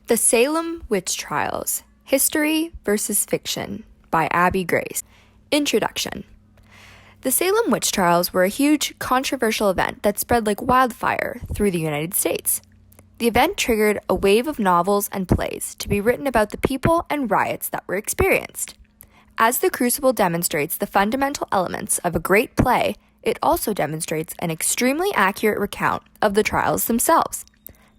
The Salem Witch Trials, History versus Fiction by Abby Grace. Introduction. The Salem Witch Trials were a huge, controversial event that spread like wildfire through the United States. The event triggered a wave of novels and plays to be written about the people and riots that were experienced. As The Crucible demonstrates the fundamental elements of a great play, it also demonstrates an extremely accurate recount of the trials themselves.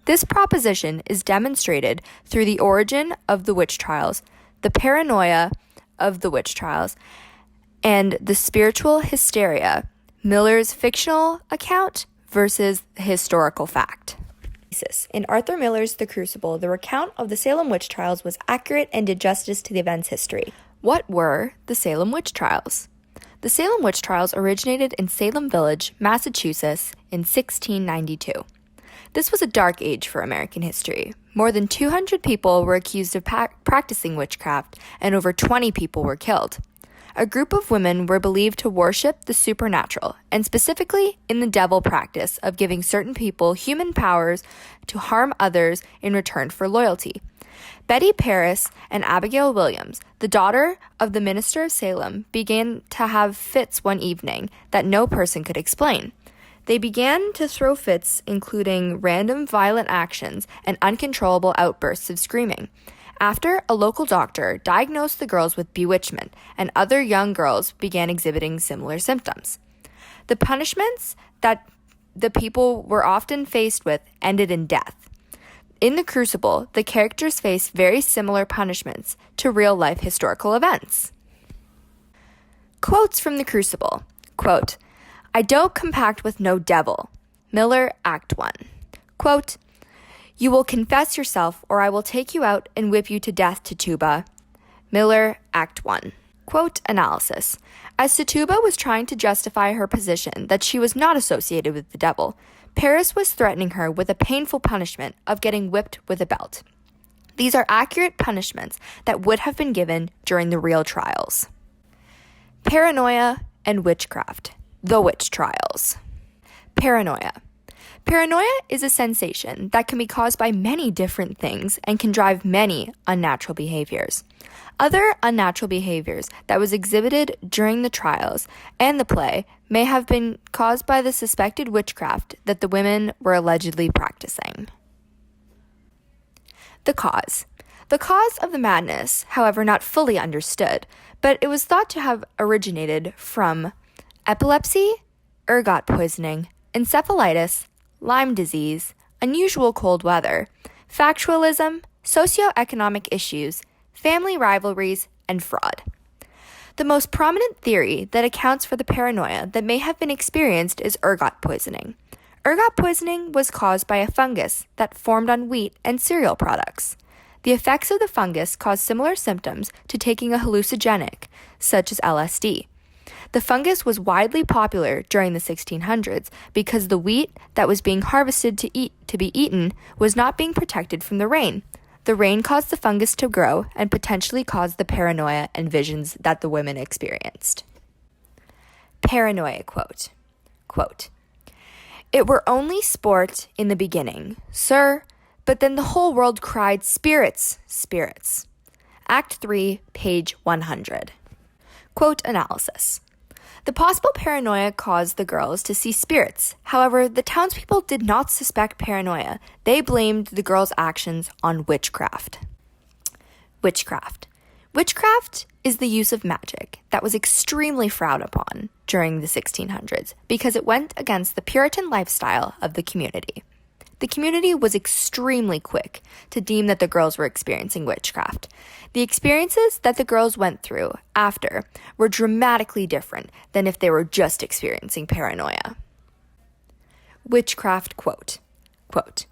This proposition is demonstrated through the origin of the witch trials, the paranoia of the witch trials, and the spiritual hysteria, Miller's fictional account versus the historical fact. In Arthur Miller's The Crucible, the recount of the Salem witch trials was accurate and did justice to the event's history. What were the Salem witch trials? The Salem witch trials originated in Salem Village, Massachusetts in 1692. This was a dark age for American history. More than 200 people were accused of practicing witchcraft, and over 20 people were killed. A group of women were believed to worship the supernatural, and specifically in the devil practice of giving certain people human powers to harm others in return for loyalty. Betty Paris and Abigail Williams, the daughter of the minister of Salem, began to have fits one evening that no person could explain. They began to throw fits, including random violent actions and uncontrollable outbursts of screaming. After, a local doctor diagnosed the girls with bewitchment, and other young girls began exhibiting similar symptoms. The punishments that the people were often faced with ended in death. In The Crucible, the characters face very similar punishments to real-life historical events. Quotes from The Crucible. Quote, "I don't compact with no devil." Miller, Act 1. Quote, "You will confess yourself, or I will take you out and whip you to death, Tituba." Miller, Act 1. Quote analysis. As Tituba was trying to justify her position that she was not associated with the devil, Paris was threatening her with a painful punishment of getting whipped with a belt. These are accurate punishments that would have been given during the real trials. Paranoia and witchcraft. The witch trials. Paranoia. Paranoia is a sensation that can be caused by many different things and can drive many unnatural behaviors. Other unnatural behaviors that was exhibited during the trials and the play may have been caused by the suspected witchcraft that the women were allegedly practicing. The cause. The cause of the madness, however, not fully understood, but it was thought to have originated from epilepsy, ergot poisoning, encephalitis, Lyme disease, unusual cold weather, factualism, socioeconomic issues, family rivalries, and fraud. The most prominent theory that accounts for the paranoia that may have been experienced is ergot poisoning. Ergot poisoning was caused by a fungus that formed on wheat and cereal products. The effects of the fungus caused similar symptoms to taking a hallucinogenic, such as LSD. The fungus was widely popular during the 1600s because the wheat that was being harvested to be eaten was not being protected from the rain. The rain caused the fungus to grow and potentially caused the paranoia and visions that the women experienced. Paranoia quote. Quote, "It were only sport in the beginning, sir, but then the whole world cried, 'Spirits, spirits.'" Act 3, page 100. Quote analysis. The possible paranoia caused the girls to see spirits. However, the townspeople did not suspect paranoia. They blamed the girls' actions on witchcraft. Witchcraft. Witchcraft is the use of magic that was extremely frowned upon during the 1600s because it went against the Puritan lifestyle of the community. The community was extremely quick to deem that the girls were experiencing witchcraft. The experiences that the girls went through after were dramatically different than if they were just experiencing paranoia. Witchcraft quote. Quote,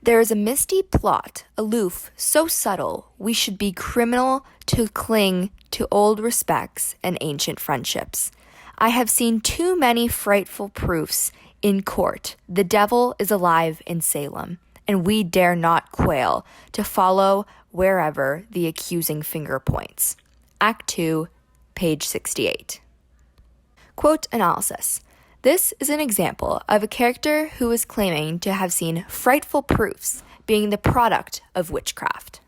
"There is a misty plot, aloof, so subtle, we should be criminal to cling to old respects and ancient friendships. I have seen too many frightful proofs in court. The devil is alive in Salem, and we dare not quail to follow wherever the accusing finger points." Act 2, page 68. Quote analysis. This is an example of a character who is claiming to have seen frightful proofs, being the product of witchcraft.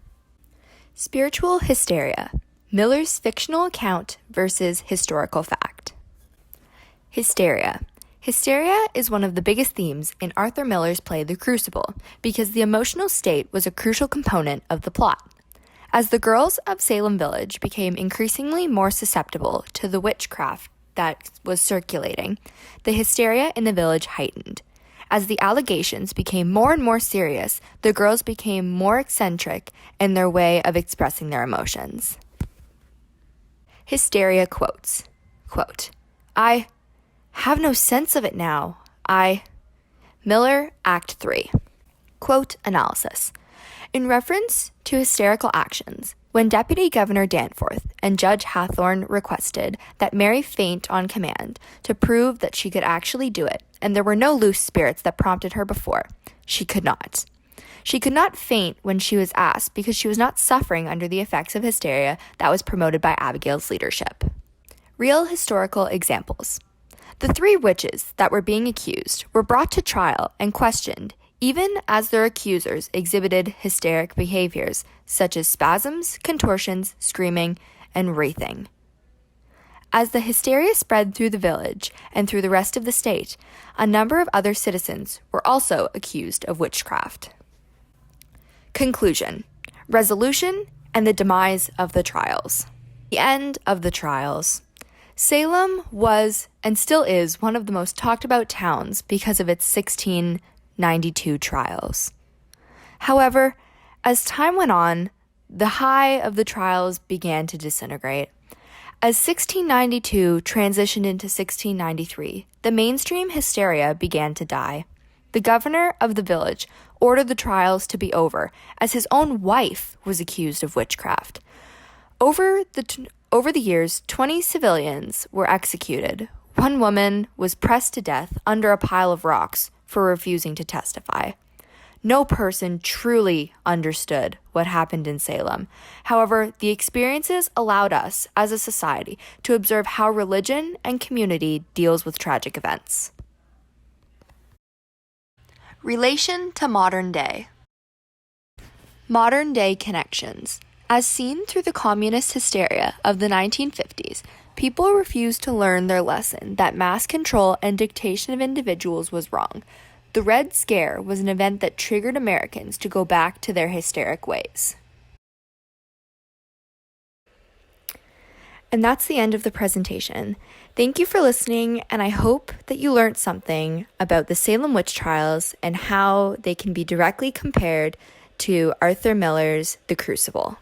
Spiritual hysteria, Miller's fictional account versus historical fact. Hysteria. Hysteria is one of the biggest themes in Arthur Miller's play The Crucible because the emotional state was a crucial component of the plot. As the girls of Salem Village became increasingly more susceptible to the witchcraft that was circulating, the hysteria in the village heightened. As the allegations became more and more serious, the girls became more eccentric in their way of expressing their emotions. Hysteria quotes, quote, "I have no sense of it now. Miller, Act 3. Quote analysis. In reference to hysterical actions, when Deputy Governor Danforth and Judge Hathorne requested that Mary faint on command to prove that she could actually do it, and there were no loose spirits that prompted her before, she could not. She could not faint when she was asked because she was not suffering under the effects of hysteria that was promoted by Abigail's leadership. Real historical examples. The 3 witches that were being accused were brought to trial and questioned, even as their accusers exhibited hysteric behaviors such as spasms, contortions, screaming, and wraithing. As the hysteria spread through the village and through the rest of the state, a number of other citizens were also accused of witchcraft. Conclusion, resolution, and the demise of the trials. The end of the trials. Salem was and still is one of the most talked about towns because of its 1692 trials. However, as time went on, the high of the trials began to disintegrate. As 1692 transitioned into 1693, the mainstream hysteria began to die. The governor of the village ordered the trials to be over, as his own wife was accused of witchcraft. Over the years, 20 civilians were executed. One woman was pressed to death under a pile of rocks for refusing to testify. No person truly understood what happened in Salem. However, the experiences allowed us, as a society, to observe how religion and community deals with tragic events. Relation to modern day. Modern day connections. As seen through the communist hysteria of the 1950s, people refused to learn their lesson that mass control and dictation of individuals was wrong. The Red Scare was an event that triggered Americans to go back to their hysteric ways. And that's the end of the presentation. Thank you for listening, and I hope that you learned something about the Salem witch trials and how they can be directly compared to Arthur Miller's The Crucible.